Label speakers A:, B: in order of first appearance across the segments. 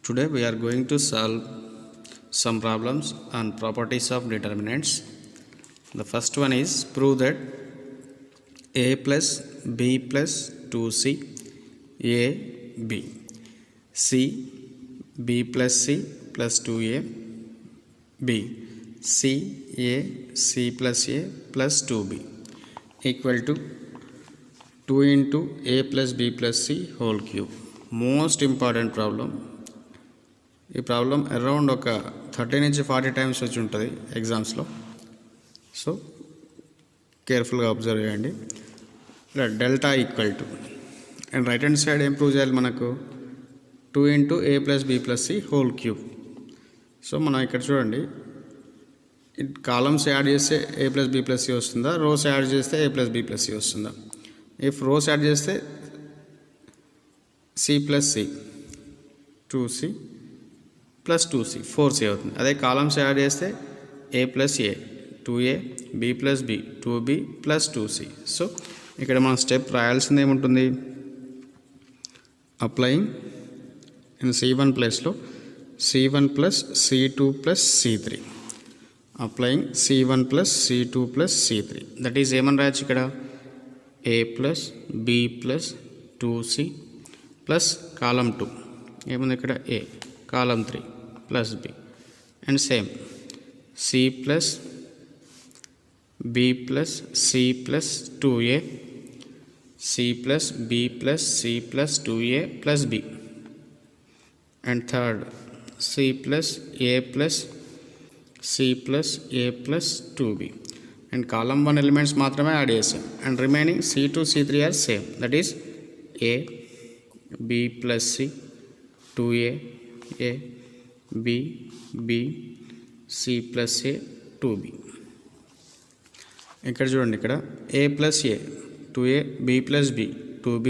A: Today we are going to solve some problems on properties of determinants. The first one is prove that a plus b plus 2c a b c b plus c plus 2a b c a c plus a plus 2b equal to 2 into a plus b plus c whole cube. Most important problem. ఈ problem around ఒక 30 నుంచి 40 times వచ్చి ఉంటుంది ఎగ్జామ్స్లో. So కేర్ఫుల్గా observe చేయండి. Delta equal to and right hand side ఏం prove చేయాలి మనకు 2 into A plus B plus C whole cube. So మనం ఇక్కడ చూడండి, కాలమ్స్ యాడ్ చేస్తే A plus B plus C వస్తుందా, రోస్ యాడ్ చేస్తే A plus B plus C వస్తుందా. ఇఫ్ రోస్ యాడ్ చేస్తే C plus C 2c plus 2c 4c అవుతుంది. అదే కాలమ్స్ యాడ్ చేస్తే A plus A 2a B plus B 2b plus 2c. So ఇక్కడ మనం step రాయాల్సింది ఏముంటుంది, applying in c1 ప్లేస్లో c1 plus c2 plus c3, applying c1 plus c2 plus c3. That is ఏమని రాయచ్చు ఇక్కడ, a plus b plus 2c plus column 2 ఏముంది ఇక్కడ a, కాలం 3 plus b and same c plus b plus c plus 2a c plus b plus c plus 2a plus b and third c plus a plus c plus a plus 2b and column 1 elements మాత్రమే add చేసాం and remaining c2 c3 are same. That is a b plus c 2a a b b c plus a 2b. ఇక్కడ చూడండి, ఇక్కడ a plus a 2a b plus b 2b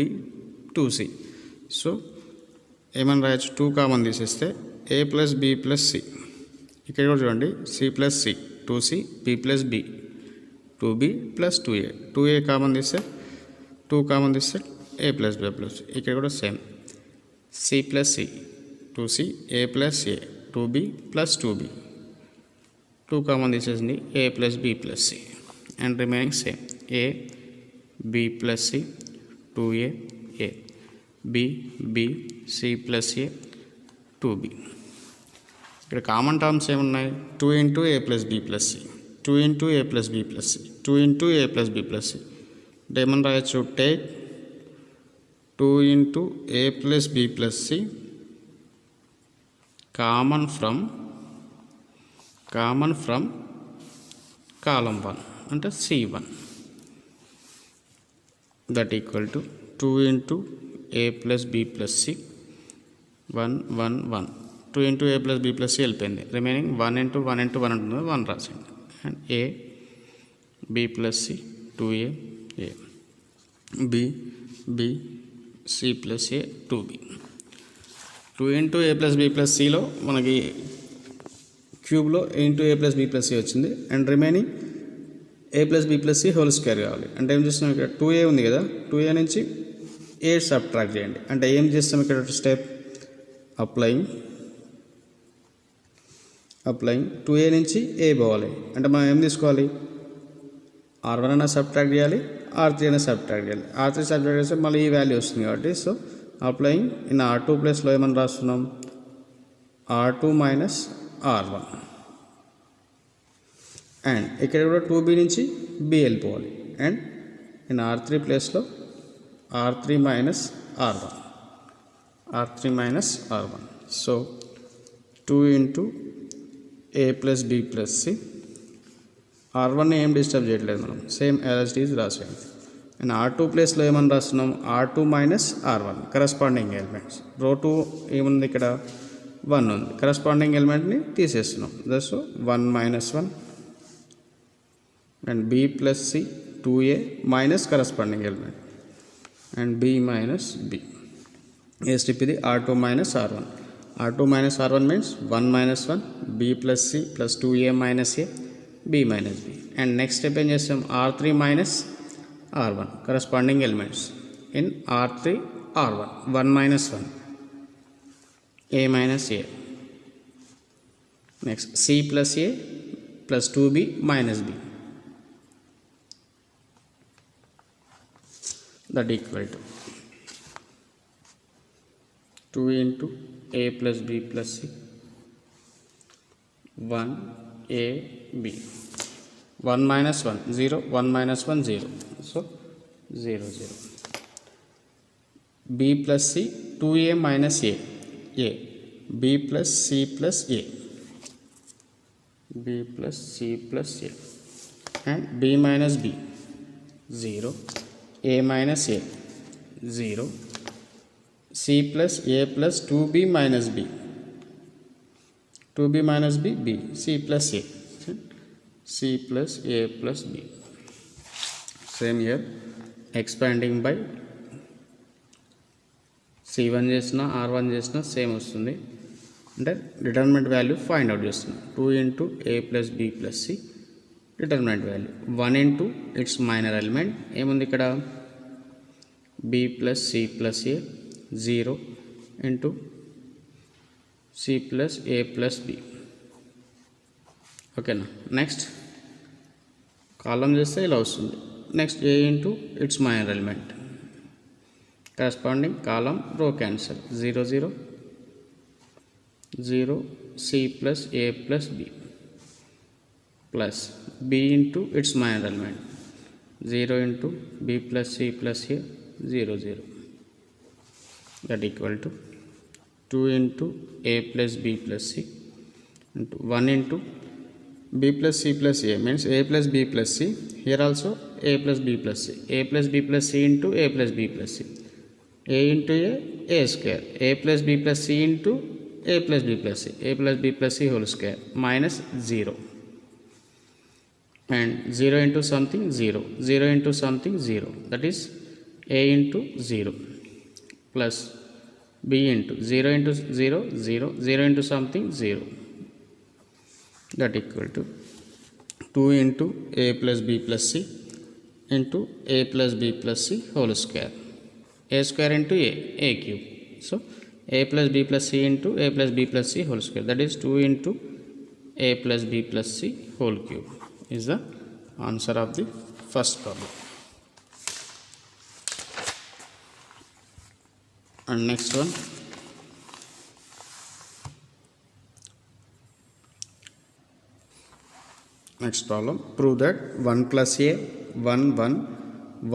A: 2c. So ఏమని రాయచ్చు, 2 common తీసేస్తే a plus b plus c. ఇక్కడ కూడా చూడండి, c plus c 2c b plus b 2b plus 2a 2a common తీస్తే 2 కామన్ తీస్తే a ప్లస్ b ప్లస్. ఇక్కడ కూడా same c plus c 2c a plus a 2b plus 2b 2 common తీసేసింది a plus b plus c and remaining same a b plus c 2a a b b c plus a 2b. ఇక్కడ common terms ఏమున్నాయి, 2 into A plus B plus C 2 into A plus B plus C 2 into A plus B plus C. అంటే ఏమని రాయొచ్చు, take 2 into A plus B plus C common from column 1 అంటే c1. That equal to 2 into A plus B plus C 1 1 1 2 into A plus B plus C వెళ్ళిపోయింది. Remaining 1 into 1 into 1 ఉంటుంది, 1 రాసింది. And A B plus C 2a a b b c plus a 2b. 2 into A plus B plus సిలో మనకి క్యూబ్లో into A plus B plus C వచ్చింది and remaining A plus B plus C whole square కావాలి. అంటే ఏం చేస్తున్నాం, ఇక్కడ 2a ఉంది కదా, 2a నుంచి ఏ సబ్ట్రాక్ట్ చేయండి. అంటే ఏం చేస్తాం ఇక్కడ స్టెప్, అప్లయింగ్ 2a నుంచి ఏ పోవాలి. అంటే మనం ఏం తీసుకోవాలి, r1 అయినా సబ్ట్రాక్ట్ చేయాలి, r3 అయినా సబ్ట్రాక్ట్ చేయాలి. r3 సబ్ట్రాక్ట్ చేస్తే మళ్ళీ ఈ వాల్యూ వస్తుంది కాబట్టి సో అప్లయింగ్ ఇన్ r2 ప్లేస్లో ఏమని రాస్తున్నాం, r2 మైనస్ r1 అండ్ ఇక్కడ కూడా 2b నుంచి b వెళ్ళిపోవాలి అండ్ ఇన్ r3 ప్లేస్లో r3 minus r1 so 2 into A plus B plus C. r1ని ఏం డిస్టర్బ్ చేయట్లేదు మనం, సేమ్ యాజ్ ఇట్ ఈజ్ రాసేయండి. అండ్ r2 ప్లేస్లో ఏమని రాస్తున్నాం, r2 minus r1 corresponding elements. రో 2 ఏముంది, ఇక్కడ 1 ఉంది, కరస్పాండింగ్ ఎలిమెంట్ని తీసేస్తున్నాం. That's 1 minus 1 and b plus C 2a minus corresponding element and b minus b. ఏ స్టెప్ ఇది, r2 minus r1. r2 minus r1 మీన్స్ 1 minus 1 b plus C plus 2a minus a b minus b. And next step ఏం చేస్తాం, r3 minus r1 corresponding elements in r3 r1 1 minus 1 a minus a. Next c plus a plus 2b minus b, that equal to 2 into a plus b plus c 1 a b. 1 minus 1 0, 1 minus 1 0, so 0 0. b plus c 2a minus a b plus c plus a, b plus c plus a, and b minus b 0, a minus a 0, c plus a plus 2b minus b, 2b minus b b, c plus a, c plus a plus b. Same here, expanding by c1 చేసిన r1 చేసిన same వస్తుంది. అంటే determinant value find out చేస్తున్నాం. 2 into A plus B plus C determinant value, 1 into its minor element ఏముంది ఇక్కడ B plus C plus A 0 into C plus A plus B. ఓకేనా. Next column చేస్తే ఇలా వస్తుంది. Next A into its minor element, corresponding column row cancel 0 0 0 c plus a plus b plus b into its minor element 0 into b plus c plus a 0 0, that equal to 2 into a plus b plus c into 1 into b plus c plus a means a plus b plus c, here also a plus b plus c, a plus b plus c into a plus b plus c, a into a square, a plus b plus c into a plus b plus c, a plus b plus c whole square minus 0, and 0 into something 0, 0 into something 0, that is a into 0 plus b into 0 into 0 0, 0 into something 0, that equal to 2 into a plus b plus c into a plus b plus c whole square, a square into a cube, so a plus b plus c into a plus b plus c whole square, that is 2 into a plus b plus c whole cube is the answer of the first problem. And next one, next problem, prove that 1 plus a 1 1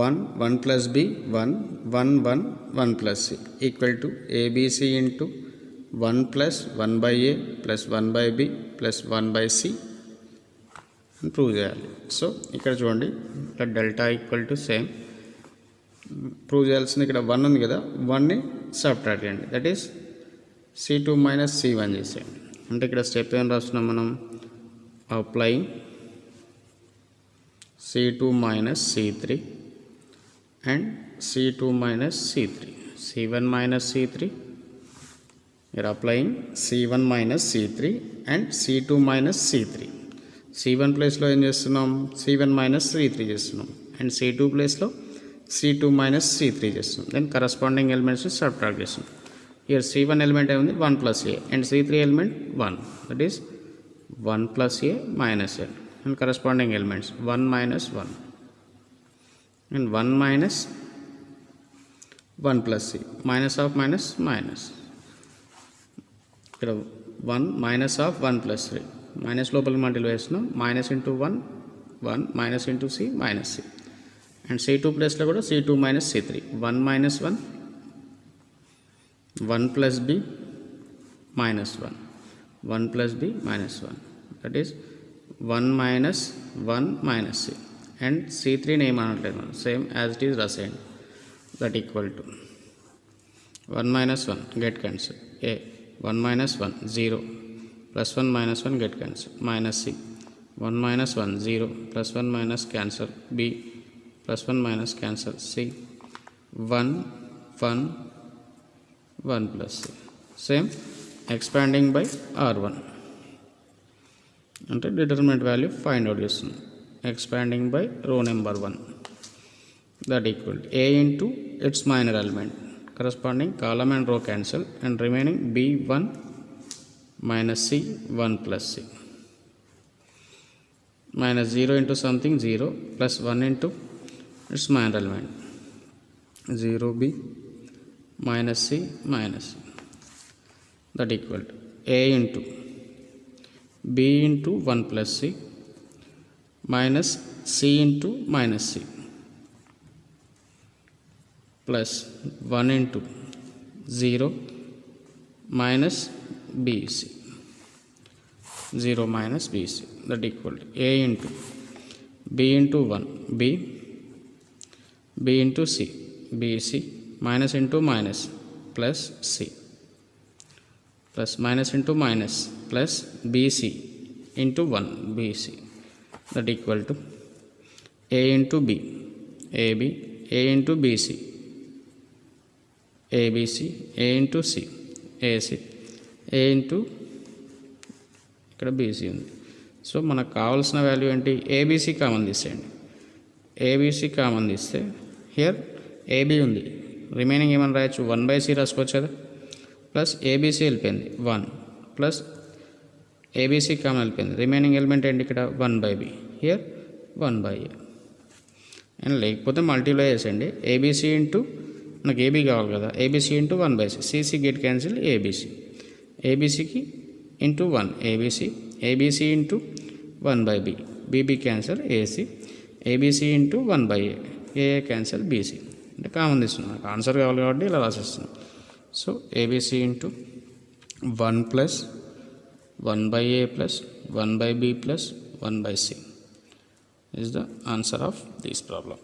A: 1 1 plus b 1 1 1 1 plus c equal to abc into 1 plus 1 by a plus 1 by b plus 1 by c అని prove చేయాలి. So ఇక్కడ చూడండి, ఇక్కడ delta equal to same prove చేయాల్సింది. ఇక్కడ 1 ఉంది కదా, 1ని సబ్ట్రాక్ట్ చేయండి, that is c2 minus c1 చేసేయండి. అంటే ఇక్కడ స్టెప్ ఏం రాస్తున్నాం మనం, applying c2 minus c3 and c2 minus c3, c1 minus c3, you are applying c1 minus c3 and c2 minus c3. c1 place లో ఏం చేస్తున్నాం, c1 minus c3 చేస్తున్నాం, అండ్ c2 place లో c2 minus c3 చేస్తున్నాం. Then corresponding elements subtract చేస్తున్నాం. Here c1 element ఏముంది 1 plus a and c3 element 1, that is 1 plus a minus a, and corresponding elements 1 minus 1 and 1 minus 1 plus c, minus of minus minus, ఇక్కడ 1 minus of 1 plus 3, minus లోపలికి multiply వేస్తున్నాం, minus into 1 1 minus into c minus c, and c2 ప్లస్లో కూడా c2 minus c3, 1 minus 1 1 plus b minus 1 1 plus b minus 1, that is 1 minus 1 minus c, and c3 నేమ్ అనట్లేదు మనం, same as it is రాసేయండి, that equal to 1 minus 1 get cancel, a 1 minus 1 0 plus 1 minus 1 get cancel, minus c 1 minus 1 0 plus 1 minus cancel, b plus 1 minus cancel, c 1 1 1 plus c, same expanding by r1 అంటే determinant value find out చేస్తుంది, expanding by row number 1, that equal to A into its minor element, corresponding column and row cancel, and remaining B1 minus C 1 plus C. Minus 0 into something 0 plus 1 into its minor element 0B minus C minus C, that equal to A into B into 1 plus C minus C into minus C plus 1 into 0 minus BC, 0 minus BC, that equal to A into B into 1 B into C BC minus into minus plus C plus minus into minus plus BC into 1 BC, that equal to A into B AB A into BC ABC A into C AC A into ఇక్కడ BC ఉంది. So మనకు కావాల్సిన value ఏంటి? ABC common తీసేయండి. ABC common తీస్తే here AB ఉంది, remaining ఏమని రాయొచ్చు? 1/C రాసుకోవచ్చు కదా, ప్లస్ ABC వెళ్ళిపోయింది 1 ప్లస్ ABC కామన్ వెళ్ళిపోయింది, రిమైనింగ్ ఎలిమెంట్ ఏంటి ఇక్కడ? 1/B, here 1/A. అండ్ లేకపోతే మల్టిప్లై చేసేయండి. ABC ఇంటూ మనకు AB కావాలి కదా, ABC into 1/C, CC get cancel ABCకి into 1 ABC into 1/B, BB cancel AC, ABC into 1/A, AA cancel BC. అంటే కామన్ తీస్తున్నాం, నాకు ఆన్సర్ కావాలి కాబట్టి ఇలా రాసేస్తున్నాం. So ABC into 1 plus 1/A plus 1/B plus 1/C is the answer of this problem.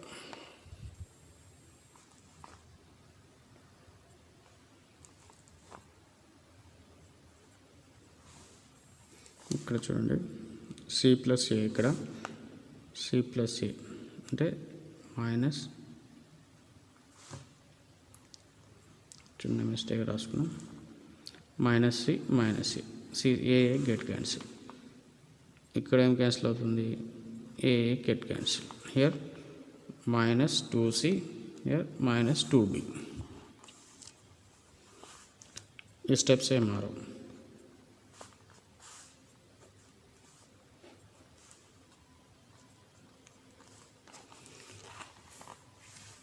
A: ఇక్కడ చూడండి C ప్లస్ A, ఇక్కడ C ప్లస్ A అంటే మైనస్, చిన్న మిస్టేక్ రాసుకున్నాం, minus C A get cancel. ఇక్కడ ఏం క్యాన్సిల్ అవుతుంది? A get cancel. Here minus 2C, here minus 2B. ఈ స్టెప్స్ ఏం మారవు.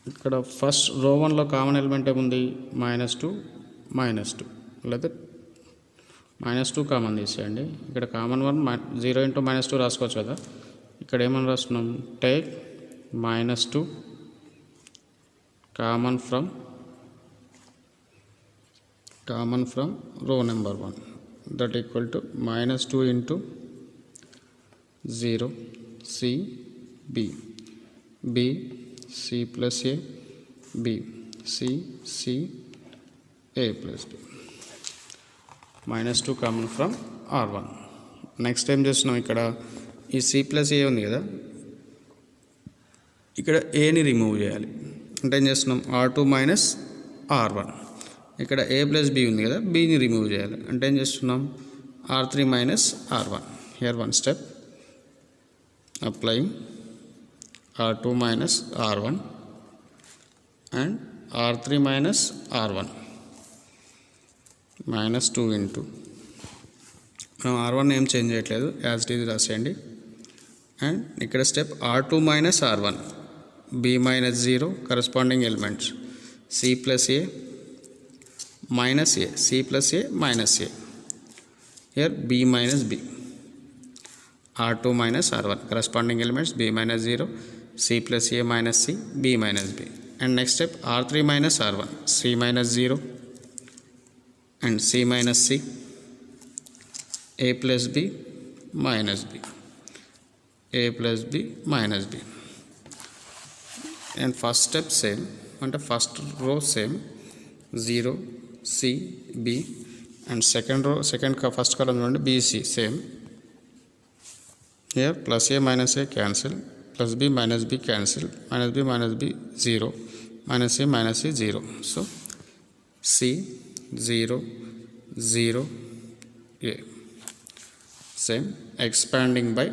A: ఇక్కడ ఫస్ట్ రో 1లో కామన్ ఎలిమెంట్ ఏముంది? -2 లేదా -2 కామన్ తీసేయండి. ఇక్కడ కామన్ 1 0 ఇంటూ -2 రాసుకోవచ్చు కదా, ఇక్కడ ఏమని రాస్తున్నాం? Take -2 common from row number 1, that equal to -2 into 0 C B C plus A B C A plus B, -2 common from R1. Next ఏం చేస్తున్నాం? ఇక్కడ ఈ C ప్లస్ A ఉంది కదా, ఇక్కడ ఏని రిమూవ్ చేయాలి. అంటే ఏం చేస్తున్నాం? R2 minus R1. ఇక్కడ A ప్లస్ B ఉంది కదా, Bని రిమూవ్ చేయాలి. అంటే ఏం చేస్తున్నాం? R3 minus R1. Here one step, applying R2 minus R1 and R3 minus R1 -2 into, మనం R1 ఏం చేంజ్ చేయట్లేదు, యాజ్ ఇట్ ఈజ్ రాసేయండి. అండ్ ఇక్కడ step R2 minus R1 B minus 0 corresponding elements C plus A minus A, C plus A minus A, here B minus B, R2 minus R1 corresponding elements B minus 0, C plus A minus C, B minus B. And next step R3 minus R1, C minus 0 and C minus C, A plus B minus B, A plus B minus B. And first step same, and first row same, 0 C B, and second row first column B C same. Here plus A minus A cancel, plus B minus B cancel, minus B 0, minus A 0. So C 0 0 A. Same expanding by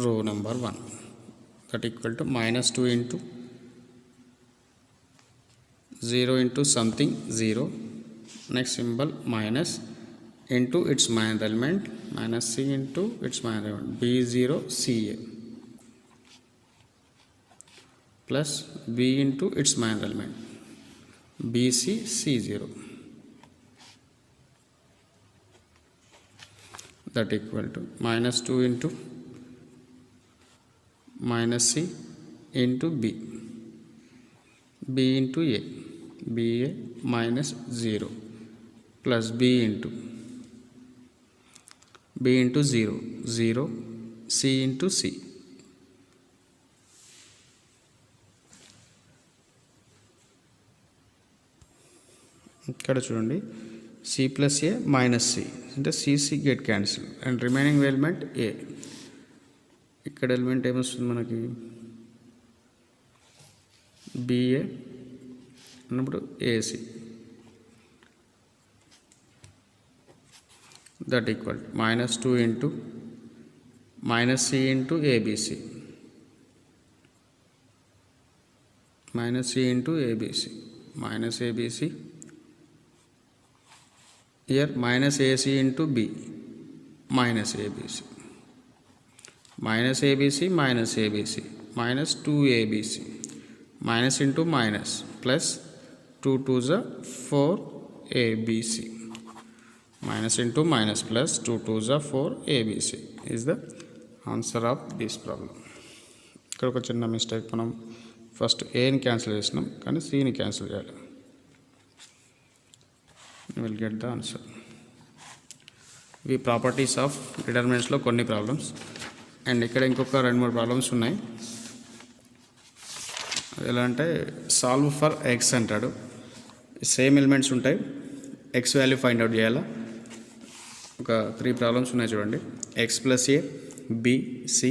A: row number 1, that equal to -2 into 0 into something 0, next symbol minus into its minor element, minus C into its minor element, B0 CA plus B into its minor element, BC C0, that equal to minus 2 into minus C into B, B into A, BA minus 0 plus B into 0, 0, C into C. ఇక్కడ చూడండి C plus A minus C అంటే CC get cancel and remaining element A. ఇక్కడ element ఏమొస్తుంది మనకి BA అన్నప్పుడు AC, that equal to minus 2 into minus C into ABC, minus C into ABC, minus ABC, here minus AC into B, minus ABC, minus ABC, minus ABC, minus 2ABC, minus into minus, plus 2 2s are 4ABC, minus into minus plus 2 2s are 4ABC is the answer of this problem. ఇక్కడ ఒక చిన్న mistake, మనం first ఏని cancel చేసినాం కానీ సిని cancel చేయాలి. You will get the answer. ఇవి ప్రాపర్టీస్ ఆఫ్ డిటర్మినెంట్స్లో కొన్ని ప్రాబ్లమ్స్, అండ్ ఇక్కడ ఇంకొక 2-3 ప్రాబ్లమ్స్ ఉన్నాయి. ఎలా అంటే సాల్వ్ ఫర్ ఎక్స్ అంటాడు, సేమ్ ఎలిమెంట్స్ ఉంటాయి, ఎక్స్ వాల్యూ ఫైండ్ అవుట్ చేయాలా. ఒక 3 ప్రాబ్లమ్స్ ఉన్నాయి చూడండి. X plus A B C,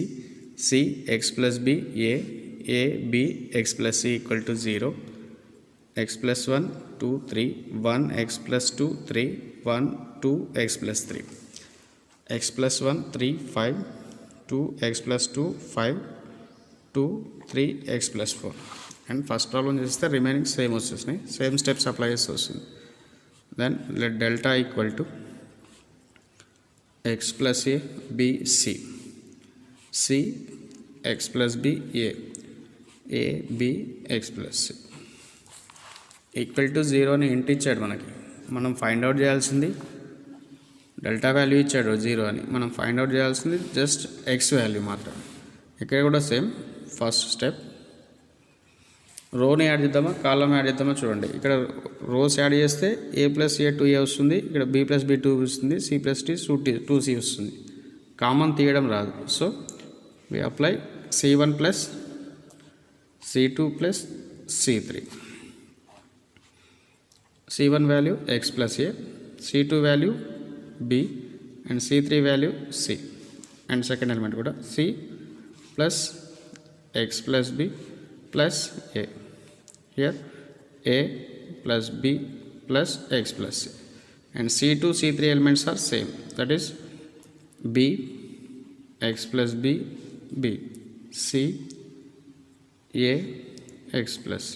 A: C X plus B A, A B X plus C equal to 0, x plus 1 2 3 1 x plus 2 3 1 2 x plus 3, x plus 1 3 5 2 x plus 2 5 2 3 x plus 4. And first problem చేస్తే remaining same వచ్చేసినాయి, same steps apply చేస్తే వస్తుంది. Then let delta equal to x plus a b c, c x plus b a, a b x plus c equal to 0 అని ఇంట్ ఇచ్చాడు మనకి. మనం find out చేయాల్సింది డెల్టా వాల్యూ ఇచ్చాడు 0 అని, మనం ఫైండ్ అవుట్ చేయాల్సింది జస్ట్ ఎక్స్ వాల్యూ మాత్రమే. ఇక్కడ కూడా సేమ్ ఫస్ట్ స్టెప్, రోని యాడ్ చేద్దామా కాలం యాడ్ చేద్దామా చూడండి. ఇక్కడ రోస్ యాడ్ చేస్తే a ప్లస్ a 2a వస్తుంది, ఇక్కడ b ప్లస్ b 2 వస్తుంది, c ప్లస్ d 2c వస్తుంది. కామన్ తీయడం రాదు, so we apply c1 plus c2 plus c3. c1 value x plus a, c2 value b, and c3 value c, and second element kuda c plus x plus b plus a. Here a plus b plus x plus c, and c2 c3 elements are same, that is b x plus b b, c a x plus c.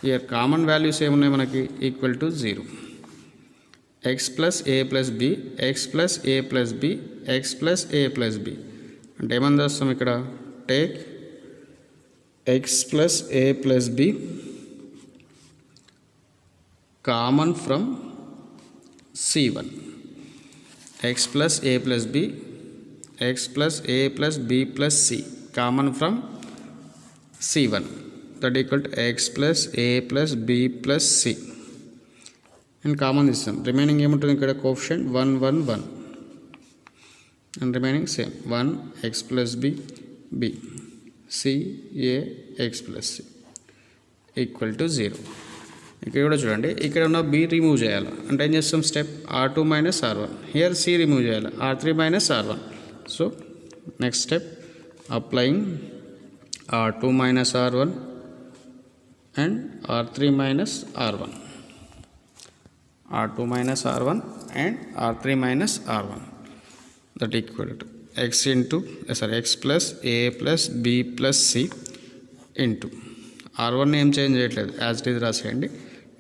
A: Here common values ఏమున్నాయి మనకి equal to 0, x plus a plus b, x plus a plus b, x plus a plus b. అంటే ఏమని చేస్తాం ఇక్కడ, take x plus a plus b common from c1, x plus a plus b, x plus a plus b plus c common from c1, that equal to x plus a plus b plus c, and common system remaining ఏముంటుంది ఇక్కడ coefficient 1 1 1, and remaining same 1 x plus b b, c a x plus c equal to 0. ఇక్కడ కూడా చూడండి, ఇక్కడ ఉన్న b remove చేయాలి అంటే ఏం చేస్తాం, step r2 minus r1, here c remove చేయాలి r3 minus r1. So next step applying r2 minus r1 and r3 minus r1, r2 minus r1 and r3 minus r1, that equal to x into x plus a plus b plus c into R1 ఏం change చేయట్లేదు, as it is రాసేయండి.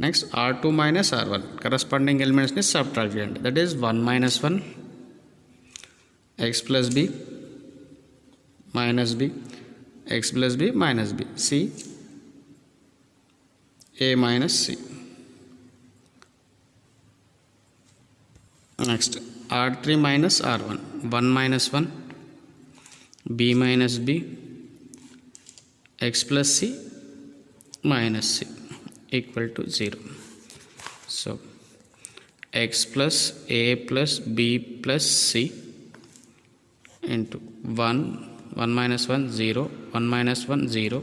A: Next R2 minus R1 corresponding ఎలిమెంట్స్ని subtract చేయండి. That is 1 minus 1 x plus b minus b x plus b minus b c a minus c. Next R3 minus R1 1 minus 1 b minus b x plus c minus c equal to 0. So x plus a plus b plus c into 1 minus 1 0 1 minus 1 0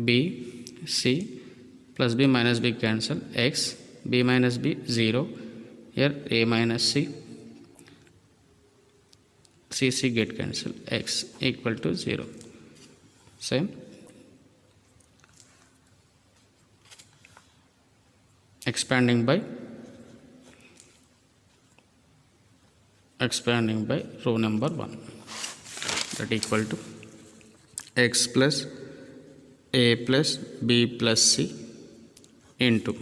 A: b c plus b minus b cancel x b minus b 0 here a minus c c get cancel x equal to 0. Same expanding by row number 1, that equal to x plus a plus b plus c into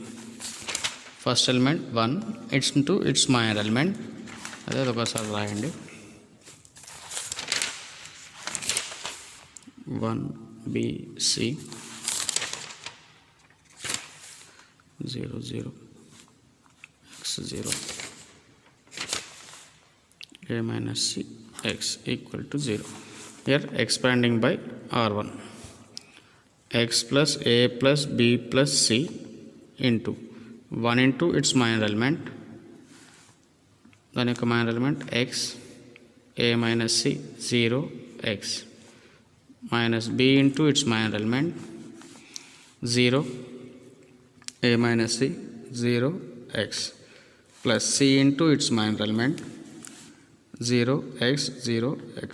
A: first element 1 it's into its minor element. అదే ఒకసారి రాయండి. 1 b c 0 0 x 0 a minus c x equal to 0. Here expanding by R1 x plus a plus b plus c into 1 into its minor element, దాని యొక్క minor element x a minus c 0 x minus b into its minor element 0 a minus c 0 x plus c into its minor element 0 x 0 x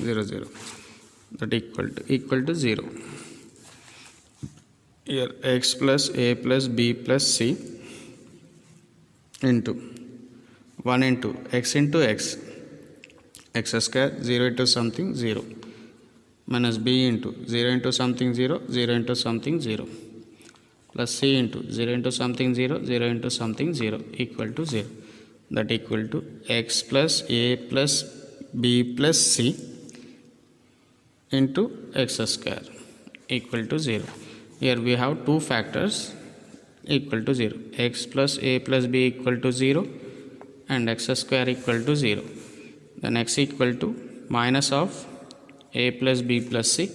A: 0 0, that equal to 0. Here x plus a plus b plus c into 1 into x square 0 into something 0 minus b into 0 into something 0 0 into something 0 plus c into 0 into something 0 0 into something 0 equal to 0, that equal to x plus a plus b plus c into x square equal to 0. Here we have two factors equal to 0, x plus a plus b equal to 0 and x square equal to 0. Then x equal to minus of a plus b plus c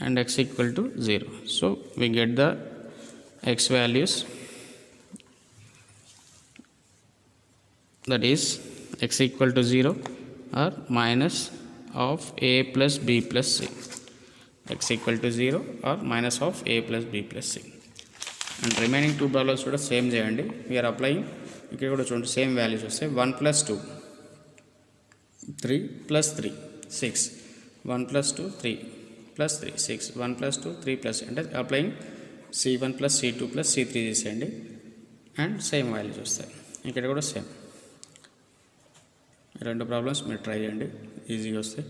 A: and x equal to 0. So we get the x values, that is x equal to 0 or minus of a plus b plus c, x equal to 0 or minus of a plus b plus c. And remaining two problems కూడా same చేయండి. we are applying ఇక్కడ కూడా చూడండి same values వస్తాయి. 1 plus 2 3 plus 3 6 1 plus 2 3 plus 3 6 1 plus 2 3 plus అంటే applying c1 plus c2 plus c3 చేసేయండి and same values వస్తాయి. ఇక్కడ కూడా సేమ్. రెండు ప్రాబ్లమ్స్ మీరు ట్రై చేయండి, ఈజీగా వస్తాయి.